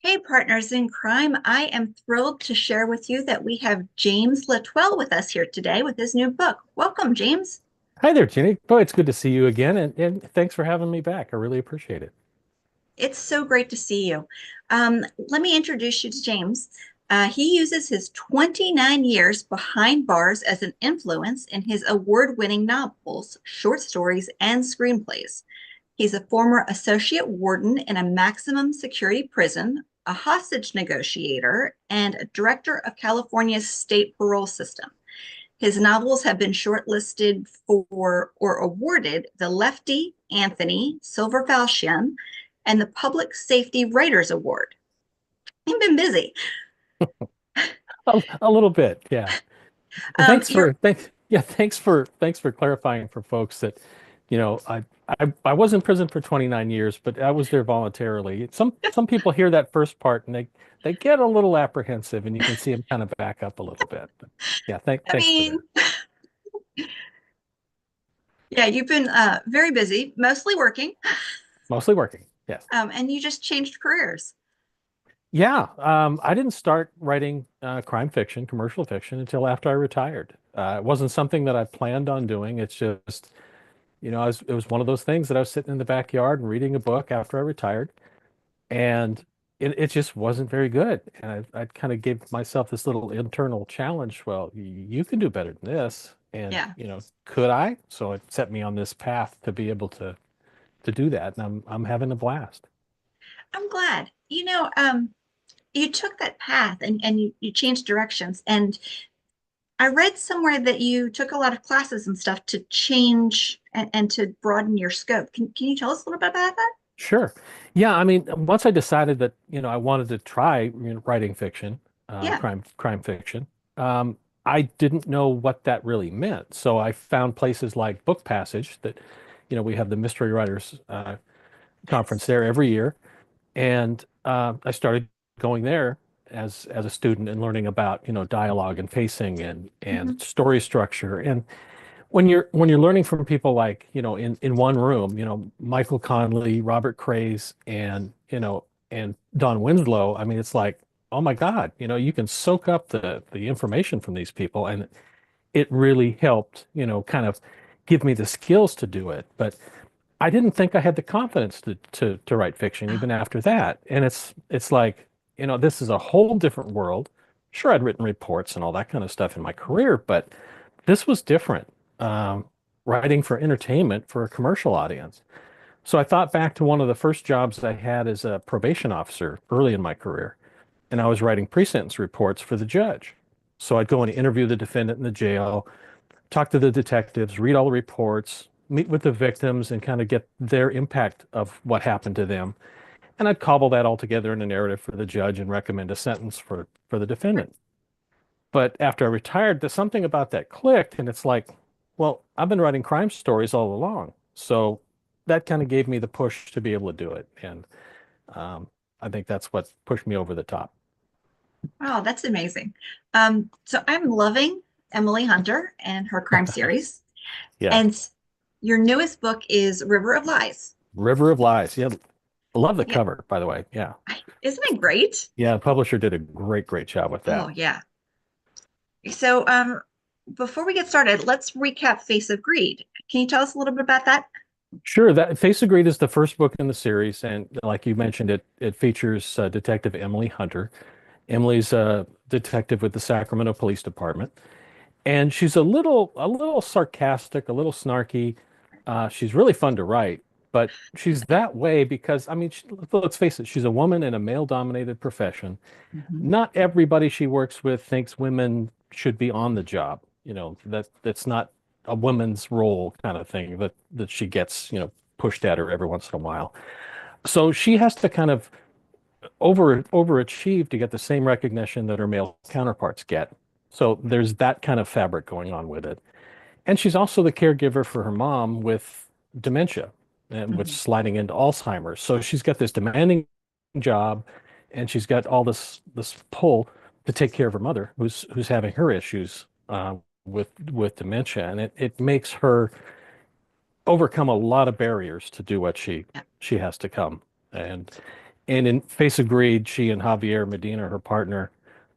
Hey, partners in crime. I am thrilled to share with you that we have James Latwell with us here today with his new book. Welcome, James. Hi there, Jenny. Boy, it's good to see you again, and thanks for having me back. I really appreciate it. It's so great to see you. Let me introduce you to James. He uses his 29 years behind bars as an influence in his award-winning novels, short stories, and screenplays. He's a former associate warden in a maximum security prison, a hostage negotiator, and a director of California's state parole system. His novels have been shortlisted for or awarded the Lefty Anthony Silver Falchion and the Public Safety Writers Award. He's been busy. A little bit, yeah. And Um, you're, thanks for clarifying for folks that, I was in prison for 29 years, but I was there voluntarily. Some people hear that first part and they get a little apprehensive, and you can see them kind of back up a little bit. But yeah, I thanks for mean, that. yeah, you've been very busy, mostly working, Mostly working, yes. and you just changed careers. Yeah, I didn't start writing crime fiction, commercial fiction, until after I retired. It wasn't something that I planned on doing. It's just, it was one of those things that I was sitting in the backyard and reading a book after I retired, and it just wasn't very good. And I kind of gave myself this little internal challenge. Well, you can do better than this. And, Yeah, could I? So it set me on this path to be able to do that, and I'm having a blast. I'm glad. You took that path and you changed directions. And I read somewhere that you took a lot of classes and stuff to change and to broaden your scope. Can you tell us a little bit about that? Sure. Yeah, I mean, once I decided that, I wanted to try, writing fiction, Yeah. crime fiction, I didn't know what that really meant. So I found places like Book Passage that, we have the Mystery Writers conference Yes. there every year, and I started going there as a student and learning about, dialogue and pacing and Mhm. story structure. And when you're learning from people like, in one room, Michael Conley, Robert Craze, and Don Winslow, I mean, it's like, oh my God, you can soak up the information from these people, and it really helped, kind of give me the skills to do it. But I didn't think I had the confidence to write fiction Oh, even after that. And it's like, this is a whole different world. Sure, I'd written reports and all that kind of stuff in my career, but this was different. Um, Writing for entertainment for a commercial audience. So I thought back to one of the first jobs I had as a probation officer early in my career, and I was writing pre-sentence reports for the judge. So I'd go and interview the defendant in the jail, talk to the detectives, read all the reports, meet with the victims, and kind of get their impact of what happened to them. And I'd cobble that all together in a narrative for the judge and recommend a sentence for the defendant. But after I retired, there's something about that clicked, and it's like, well, I've been writing crime stories all along. So that kind of gave me the push to be able to do it. And um, I think that's what pushed me over the top. wow, that's amazing. So I'm loving Emily Hunter and her crime series. Yeah. And your newest book is River of Lies. River of Lies. Yeah. I love the Yeah, cover, by the way. Yeah. isn't it great? Yeah. The publisher did a great job with Oh, that. yeah. So, before we get started, let's recap Face of Greed. Can you tell us a little bit about that? Sure. That Face of Greed is the first book in the series. And like you mentioned, it features Detective Emily Hunter. Emily's a detective with the Sacramento Police Department. And she's a little sarcastic, a little snarky. She's really fun to write, but she's that way because, I mean, let's face it, she's a woman in a male-dominated profession. Mhm. Not everybody she works with thinks women should be on the job. That's not a woman's role kind of thing that she gets, pushed at her every once in a while. So she has to kind of overachieve to get the same recognition that her male counterparts get. So there's that kind of fabric going on with it. And she's also the caregiver for her mom with dementia and which Mhm. sliding into Alzheimer's. So she's got this demanding job, and she's got all this pull to take care of her mother who's having her issues with dementia. And it makes her overcome a lot of barriers to do what she Yeah. she has to come. And And in Face of Greed, she and Javier Medina, her partner,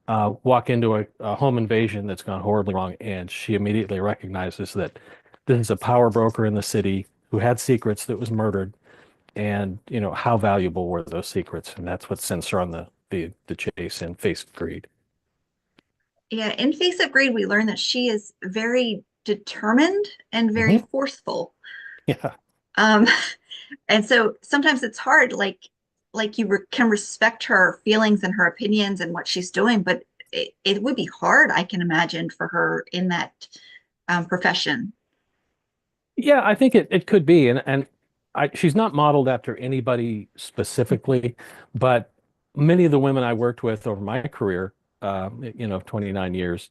walk into a home invasion that's gone horribly wrong, and she immediately recognizes that this is a power broker in the city who had secrets that was murdered, and how valuable were those secrets, and that's what sends her on the chase in Face of Greed. Yeah, in Face of Greed, we learn that she is very determined and very Hmm. forceful. Yeah. Um, and so sometimes it's hard, like you can respect her feelings and her opinions and what she's doing, but it would be hard, I can imagine, for her in that profession. Yeah, I think it could be, and she's not modeled after anybody specifically, but many of the women I worked with over my career, 29 years,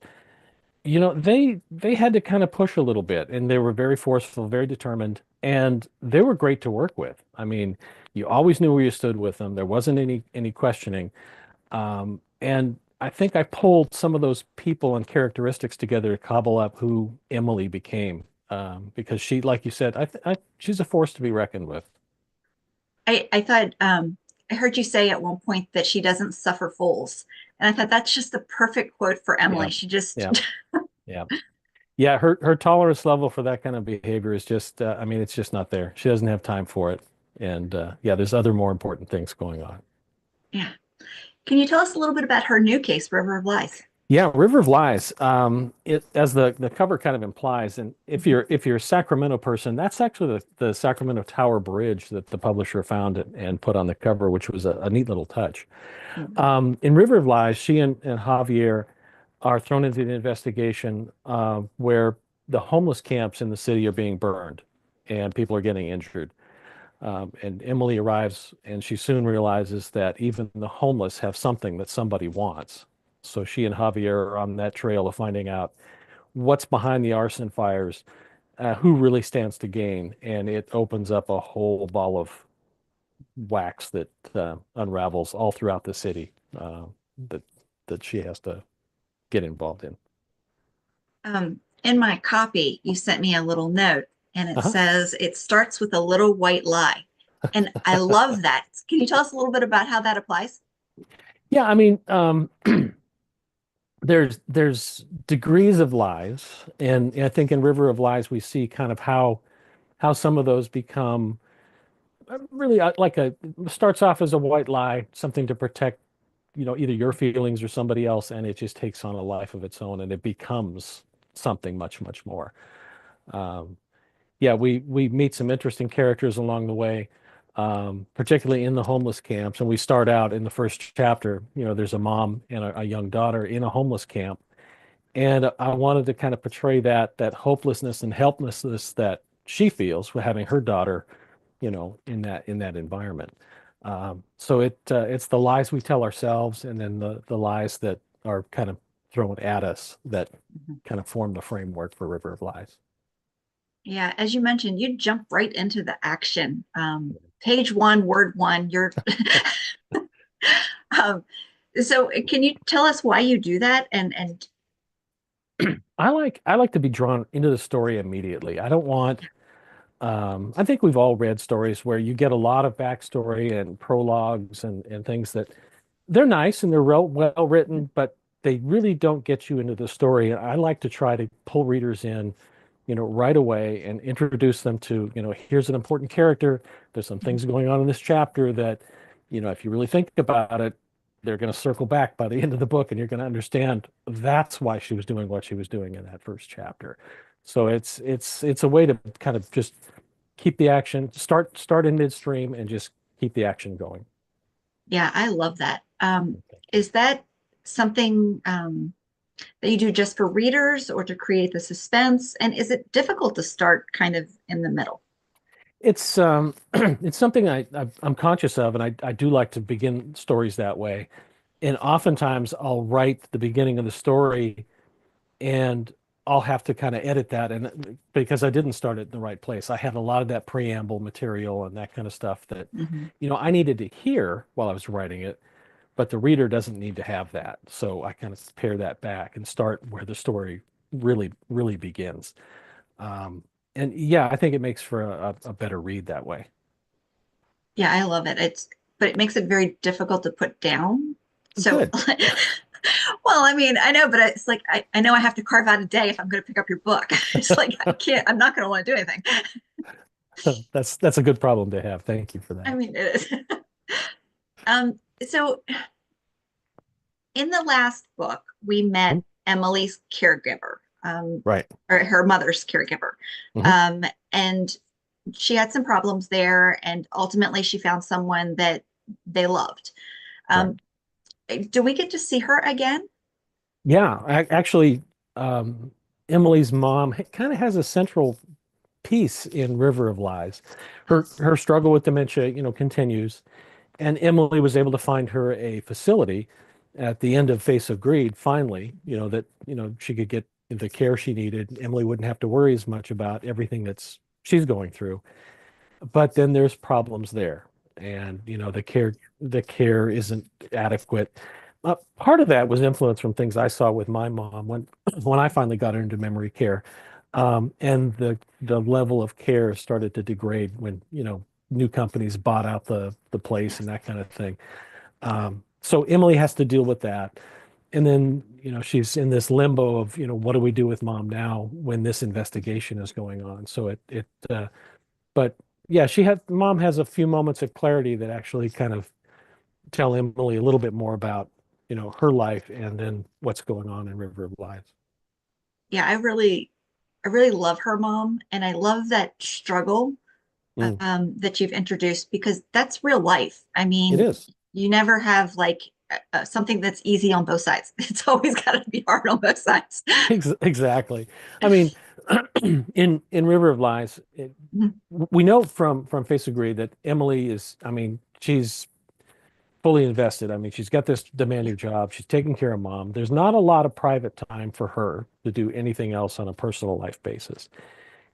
they had to kind of push a little bit, and they were very forceful, very determined, and they were great to work with. I mean, you always knew where you stood with them. There wasn't any questioning. And I think I pulled some of those people and characteristics together to cobble up who Emily became. Because she, like you said, she's a force to be reckoned with. I thought I heard you say at one point that she doesn't suffer fools. And I thought that's just the perfect quote for Yeah, Emily. She just yeah, yeah, yeah. Her tolerance level for that kind of behavior is just, I mean, it's just not there. She doesn't have time for it. And yeah, there's other more important things going on. yeah. Can you tell us a little bit about her new case, River of Lies? Yeah, River of Lies. It as the cover kind of implies, and Mhm. if you're a Sacramento person, that's actually the Sacramento Tower Bridge that the publisher found and put on the cover, which was a neat little touch. Mhm. In River of Lies, she and Javier are thrown into the investigation where the homeless camps in the city are being burned and people are getting injured. And Emily arrives, and she soon realizes that even the homeless have something that somebody wants. So she and Javier are on that trail of finding out what's behind the arson fires, who really stands to gain, and it opens up a whole ball of wax that unravels all throughout the city that she has to get involved in. In my copy, you sent me a little note and it Uh-huh. says it starts with a little white lie. And I love that. Can you tell us a little bit about how that applies? Yeah, I mean, there's degrees of lies, and I think in River of Lies we see kind of how some of those become really like a starts off as a white lie, something to protect, either your feelings or somebody else, and it just takes on a life of its own, and it becomes something much, much more. Um, yeah, we meet some interesting characters along the way, particularly in the homeless camps, and we start out in the first chapter. There's a mom and a young daughter in a homeless camp, and I wanted to kind of portray that hopelessness and helplessness that she feels with having her daughter, in that environment. So it's the lies we tell ourselves, and then the lies that are kind of thrown at us that Mhm. kind of form the framework for River of Lies. Yeah, as you mentioned, you jump right into the action. Page one, word one, you're um, so can you tell us why you do that? And I like to be drawn into the story immediately. I don't want I think we've all read stories where you get a lot of backstory and prologues and things that they're nice and they're well written, but they really don't get you into the story. And I like to try to pull readers in, right away and introduce them to, here's an important character. There's some things going on in this chapter that, if you really think about it, they're going to circle back by the end of the book and you're going to understand that's why she was doing what she was doing in that first chapter. So it's a way to kind of just keep the action, start in midstream and just keep the action going. yeah, I love that. Is that something that you do just for readers or to create the suspense? And is it difficult to start kind of in the middle? It's it's something I'm conscious of, and I do like to begin stories that way. And oftentimes I'll write the beginning of the story and I'll have to kind of edit that and because I didn't start it in the right place. I had a lot of that preamble material and that kind of stuff that, Mhm. I needed to hear while I was writing it, but the reader doesn't need to have that. So I kind of pare that back and start where the story really, really begins. Um, and yeah, I think it makes for a better read that way. Yeah, I love it. but it makes it very difficult to put down. So, Good. well, I mean, I know, but it's like I know I have to carve out a day if I'm going to pick up your book. It's like I can't. I'm not going to want to do anything. That's a good problem to have. Thank you for I that. mean, it is. So in the last book, we met Mhm. Emily's caregiver, Right. or her mother's caregiver. Hmm. And she had some problems there, and ultimately she found someone that they loved. Right. Um, do we get to see her again? Yeah. Actually, um, Emily's mom kind of has a central piece in River of Lies. Her struggle with dementia, continues, and Emily was able to find her a facility at the end of Face of Greed, finally, that, she could get the care she needed. Emily wouldn't have to worry as much about everything she's going through. But then there's problems there, and the care isn't adequate. Part of that was influenced from things I saw with my mom when I finally got her into memory care, and the level of care started to degrade when new companies bought out the place and Yes. that kind of thing. So Emily has to deal with that, and then she's in this limbo of what do we do with mom now when this investigation is going on. So but yeah, mom has a few moments of clarity that actually kind of tell Emily a little bit more about, her life and then what's going on in River of Lies. Yeah, I really love her mom, and I love that struggle Mm, that you've introduced because that's real life. I it mean, is. you never have like something that's easy on both sides. It's always got to be hard on both sides. Exactly. I mean, in River of Lies, Mhm. we know from Face of Greed that Emily is, I mean, she's fully invested. I mean, she's got this Yeah, demanding job. She's taking care of mom. There's not a lot of private time for her to do anything else on a personal life basis.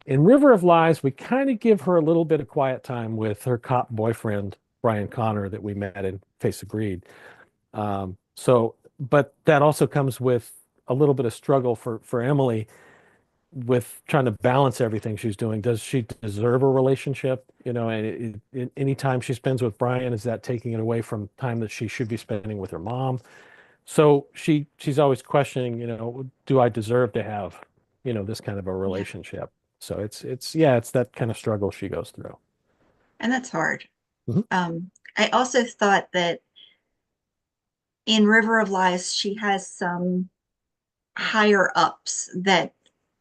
In River of Lies, we kind of give her a little bit of quiet time with her cop boyfriend, Brian Connor, that we met in Face of Greed. But that also comes with a little bit of struggle for Emily with trying to balance everything she's doing. Does she deserve a relationship? And any time she spends with Brian, is that taking it away from time that she should be spending with her mom? So she's always questioning, do I deserve to have, this kind of a yeah, relationship? So it's that kind of struggle she goes through. and that's hard. Mhm. I also thought that in River of Lies, she has some higher ups that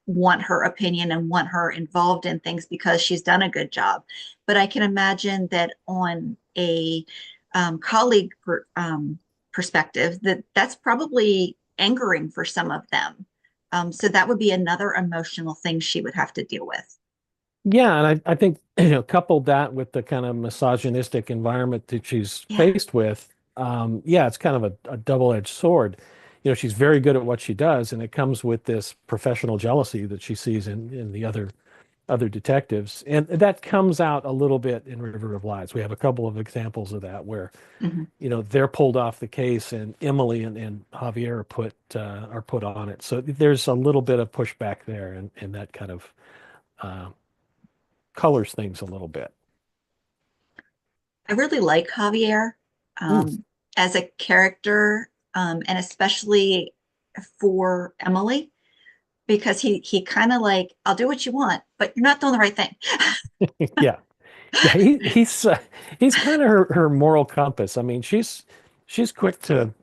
want her opinion and want her involved in things because she's done a good job. But I can imagine that on a colleague perspective, that's probably angering for some of them. So that would be another emotional thing she would have to deal with. Yeah, and I think coupled that with the kind of misogynistic environment that she's Yeah. faced with, yeah, it's kind of a double-edged sword. She's very good at what she does, and it comes with this professional jealousy that she sees in the other detectives, and that comes out a little bit in River of Lies. We have a couple of examples of that where Mhm. they're pulled off the case, and Emily and Javier are put on it. So there's a little bit of pushback there, and that kind of uh, colors things a little bit. I really like Javier Mm. as a character, and especially for Emily, because he kind of like, I'll do what you want, but you're not doing the right thing. Yeah, yeah. He's kind of her moral compass. I mean, she's quick to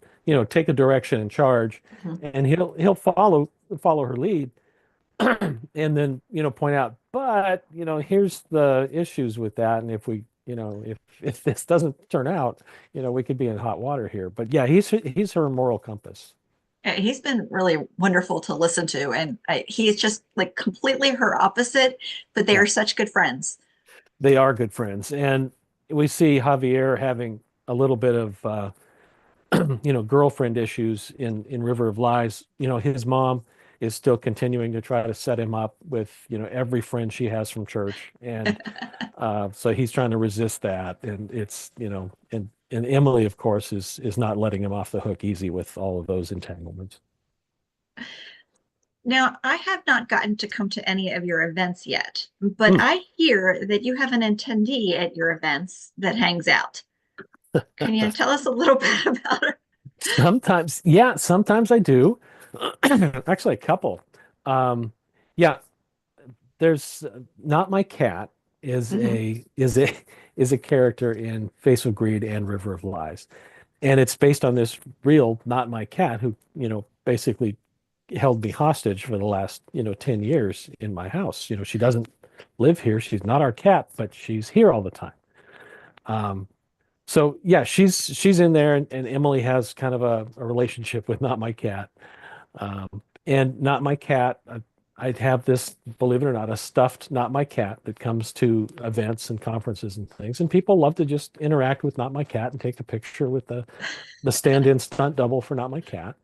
take a direction and charge, Mhm. and he'll follow her lead, and then point out, but here's the issues with that, and if this doesn't turn out, we could be in hot water here. But yeah, he's her moral compass. He's been really wonderful to listen to, and he is just like completely her opposite, but they Yeah, are such good friends. they are good friends, and we see Javier having a little bit of girlfriend issues in River of Lies. His mom is still continuing to try to set him up with every friend she has from church, and so he's trying to resist that, and it's and Emily, of course, is not letting him off the hook easy with all of those entanglements. Now, I have not gotten to come to any of your events yet, but Hmm. I hear that you have an attendee at your events that hangs out. Can you tell us a little bit about her? Sometimes, yeah, sometimes I do. Actually, a couple. Um, yeah, there's Not My Cat Mhm. is a character in Face of Greed and River of Lies. And it's based on this real Not My Cat who, basically held me hostage for the last, 10 years in my house. She doesn't live here. She's not our cat, but she's here all the time. Um, so yeah, she's in there, and Emily has kind of a relationship with Not My Cat. Um, and Not My Cat, I'd have this, believe it or not, a stuffed Not My Cat that comes to events and conferences and things. And people love to just interact with Not My Cat and take a picture with the stand-in stunt double for Not My Cat.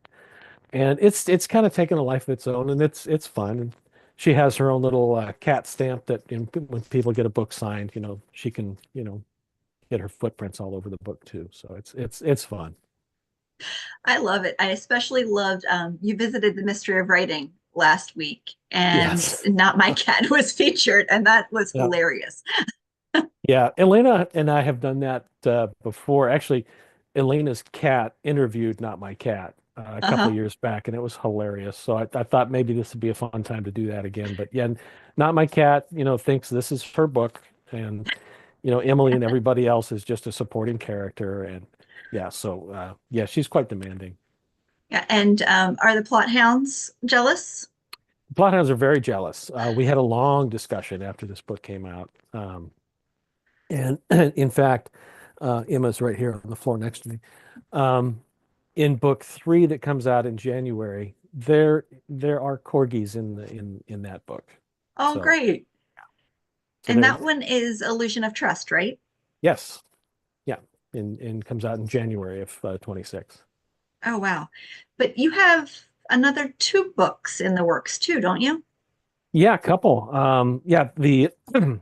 And it's kind of taken a life of its own, and it's fun. And she has her own little cat stamp that when people get a book signed, she can, get her footprints all over the book too. So it's fun. I love it. I especially loved you visited the Mystery of Writing last week, and Yes. Not My Cat was featured, and that was Yeah. hilarious. Yeah, Elena and I have done that before. Actually, Elena's cat interviewed Not My Cat a couple of Uh-huh. years back, and it was hilarious. So I thought maybe this would be a fun time to do that again. But yeah, Not My Cat, thinks this is her book, and Emily and everybody else is just a supporting character. And yeah, so yeah, she's quite demanding. Yeah, and are the Plot Hounds jealous? Plot Hounds are very jealous. We had a long discussion after this book came out. And in fact, Emma's right here on the floor next to me. Um, in book three that comes out in January, there are corgis in that book. Oh, So great. so And they're that one is Illusion of Trust, right? yes, yeah, and comes out in January of 26. Oh, wow. But you have another two books in the works too, don't you? Yeah, a couple. Yeah, the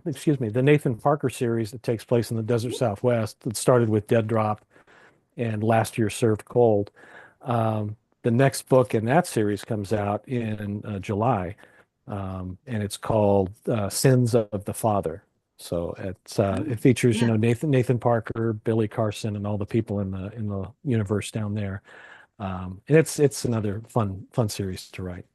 excuse me, the Nathan Parker series that takes place in the desert Southwest that started with Dead Drop and Last Year Served Cold. The next book in that series comes out in July, and it's called Sins of the Father. So Oh, it features, yeah. Nathan Parker, Billy Carson, and all the people in the universe down there. And it's another fun series to write.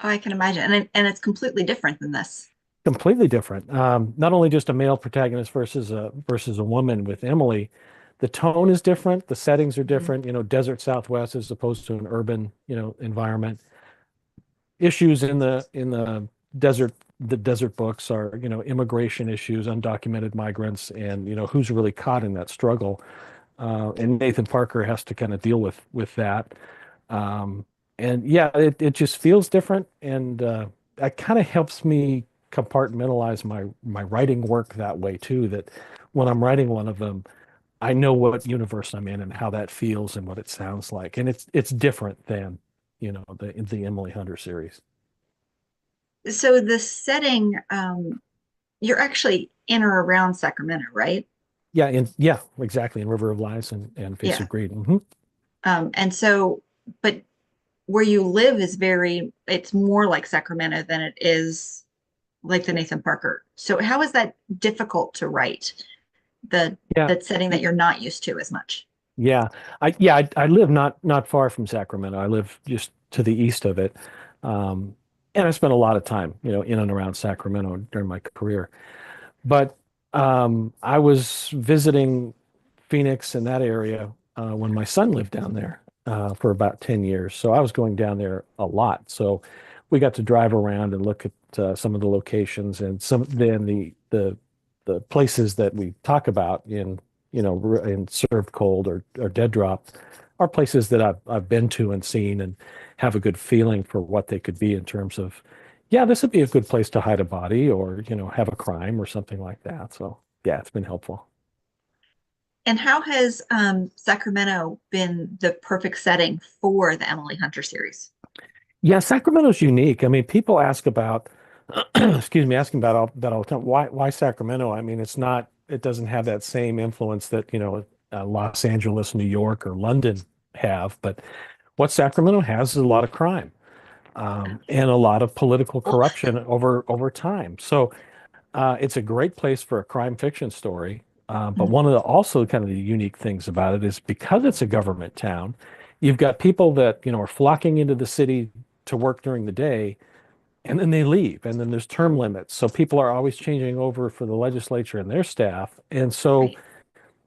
Oh, I can imagine. And it's completely different than this. Completely different. Not only just a male protagonist versus a woman with Emily, the tone is different, the settings are Mhm. different, desert Southwest as opposed to an urban, environment. Issues desert the desert books are, immigration issues, undocumented migrants, and who's really caught in that struggle. And Nathan Parker has to kind of deal with that. Um, and yeah, it just feels different, and that kind of helps me compartmentalize my writing work that way too. That when I'm writing one of them, I know what universe I'm in and how that feels and what it sounds like, and it's different than the Emily Hunter series. So the setting, you're actually in or around Sacramento, right? Yeah, exactly, in River of Lies and Face Yeah. of Greed. Hmm. And so, but where you live is it's more like Sacramento than it is like the Nathan Parker. So how is that difficult to write? The Yeah. that setting that you're not used to as much. I live not far from Sacramento. I live just to the east of it, um, and I spent a lot of time, in and around Sacramento during my career. But I was visiting Phoenix in that area when my son lived down there for about 10 years. So I was going down there a lot. So we got to drive around and look at some of the locations and the places that we talk about in Served Cold or Dead Drop are places that I've been to and seen and have a good feeling for what they could be in terms of, yeah, this would be a good place to hide a body or, have a crime or something like that. So yeah, it's been helpful. And how has Sacramento been the perfect setting for the Emily Hunter series? Yeah, Sacramento's unique. I mean, people ask about, excuse me, asking about all the time. Why Sacramento? I mean, it doesn't have that same influence that, Los Angeles, New York, or London have. But what Sacramento has is a lot of crime, and a lot of political Well, corruption over time. So it's a great place for a crime fiction story. But one of the also kind of the unique things about it is because it's a government town, you've got people that, are flocking into the city to work during the day, and then they leave, and then there's term limits. So people are always changing over for the legislature and their staff. And so Right.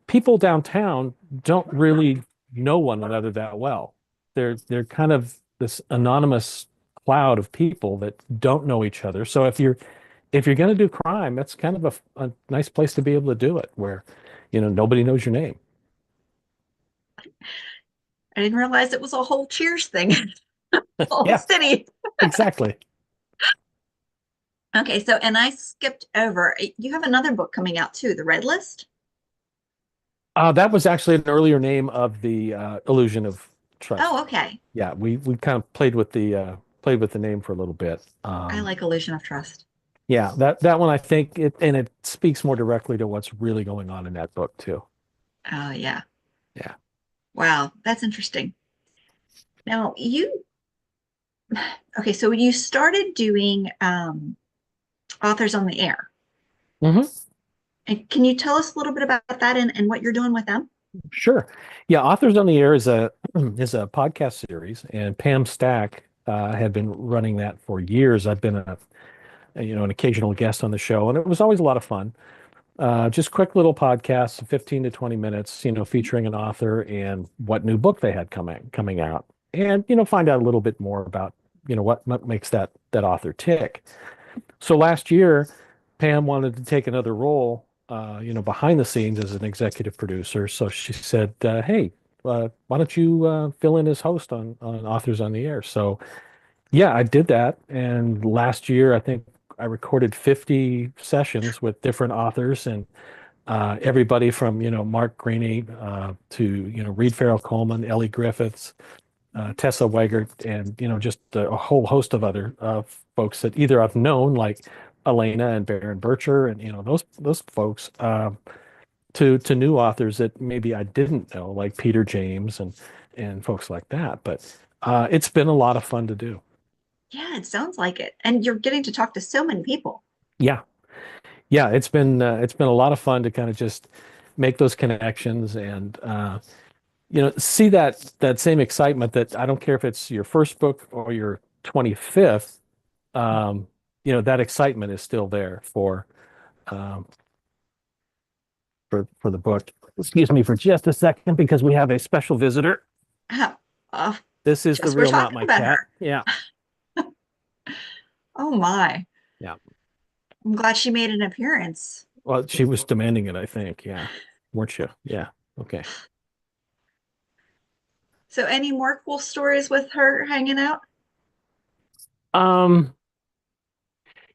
people downtown don't really know one another that well. They're kind of this anonymous cloud of people that don't know each other. So if you're going to do crime, that's kind of a nice place to be able to do it, where nobody knows your name. I didn't realize it was a whole Cheers thing, whole Yeah, city. exactly. Okay, so and I skipped over. You have another book coming out too, The Red List. That was actually an earlier name of the illusion of Oh, trust. okay. Yeah, we kind of played with the name for a little bit. I like Illusion of Trust. Yeah, that one I think it speaks more directly to what's really going on in that book too. Oh, yeah. Yeah. Wow, that's interesting. Now, okay, so you started doing authors on the air. Hmm. And can you tell us a little bit about that and what you're doing with them? Sure. Yeah, Authors on the Air is a is a podcast series, and Pam Stack had been running that for years. I've been an occasional guest on the show, and it was always a lot of fun. Just quick little podcasts, 15 to 20 minutes, featuring an author and what new book they had coming out, and find out a little bit more about what makes that author tick. So last year, Pam wanted to take another role, behind the scenes as an executive producer. So she said, "Hey, why don't you fill in as host on Authors on the Air?" So yeah, I did that, and last year I think I recorded 50 sessions with different authors, and everybody from Mark Greaney to Reed Farrell Coleman, Ellie Griffiths, Tessa Weigert, and just a whole host of other folks that either I've known, like Elena and Baron Bircher, and those folks, to new authors that maybe I didn't know, like Peter James and folks like that. But it's been a lot of fun to do. Yeah, it sounds like it. And you're getting to talk to so many people. Yeah, yeah, it's been a lot of fun to kind of just make those connections and see that same excitement that I don't care if it's your first book or your 25th, um, that excitement is still there um, for the book. Excuse me for just a second because we have a special visitor. Oh, oh, This is the just we're real, not talking my about cat. her. Yeah, Oh my. yeah. I'm glad she made an appearance. Well, she was demanding it, I think. Yeah, weren't you? Yeah. Okay. So any more cool stories with her hanging out? Um,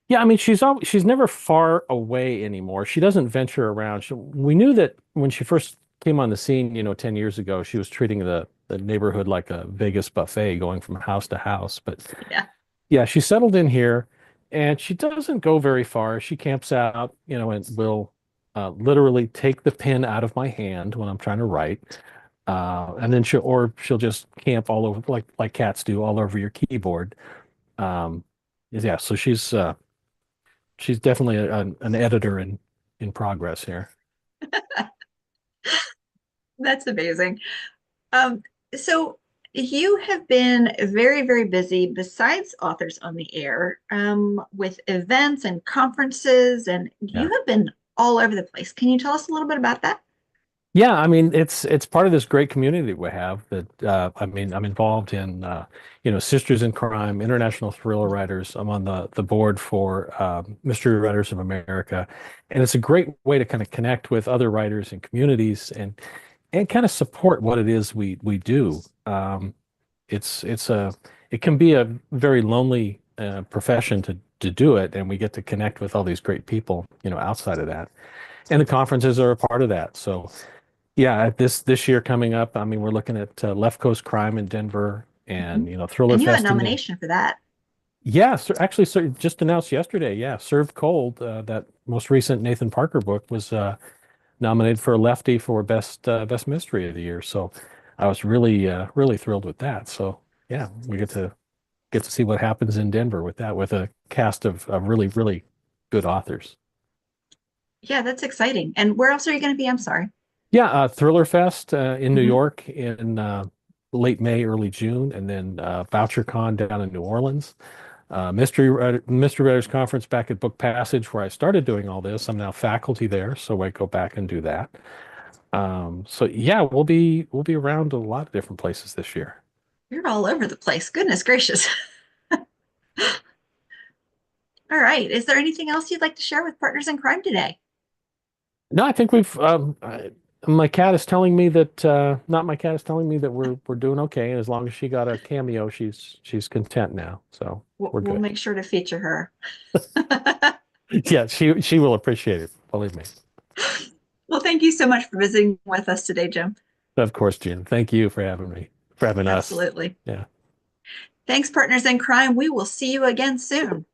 Yeah, I mean, she's never far away anymore. She doesn't venture around. We knew that when she first came on the scene, 10 years ago, she was treating the neighborhood like a Vegas buffet, going from house to house. But Yeah. yeah, she settled in here, and she doesn't go very far. She camps out, and will literally take the pen out of my hand when I'm trying to write. And then she'll just camp all over, like cats do, all over your keyboard. Um, yeah, so she's definitely an editor in progress here. That's amazing. Um, so you have been very, very busy besides Authors on the Air, with events and conferences, and Yeah. you have been all over the place. Can you tell us a little bit about that? Yeah, I mean it's part of this great community we have that I mean I'm involved in Sisters in Crime, International Thriller Writers. I'm on the board for Mystery Writers of America, and it's a great way to kind of connect with other writers and communities and kind of support what it is we do. It can be a very lonely profession to do it, and we get to connect with all these great people outside of that. And the conferences are a part of that. So yeah, this year coming up, I mean, we're looking at Left Coast Crime in Denver and Mhm. Thriller And you have a Fest in. nomination for that. Yeah, actually, just announced yesterday. Yeah, Served Cold, that most recent Nathan Parker book was nominated for a Lefty for best mystery of the year. So I was really thrilled with that. So yeah, we get to see what happens in Denver with that, with a cast of really good authors. Yeah, that's exciting. And where else are you going to be? I'm sorry. Yeah, Thriller Fest in New Hmm. York in late May, early June, and then Voucher Con down in New Orleans. Mystery Writers Conference back at Book Passage, where I started doing all this. I'm now faculty there, so I go back and do that. So yeah, we'll be around a lot of different places this year. You're all over the place. Goodness gracious. All right. Is there anything else you'd like to share with Partners in Crime today? No, I think we've. My cat is telling me that not my cat is telling me that we're doing okay, and as long as she got a cameo, she's content now. So We'll, we're we'll good. make sure to feature her. Yeah, she will appreciate it. Believe me. Well, thank you so much for visiting with us today, Jim. Of course, Jen. Thank you for having me, for having us. Absolutely. Yeah. Thanks, Partners in Crime. We will see you again soon.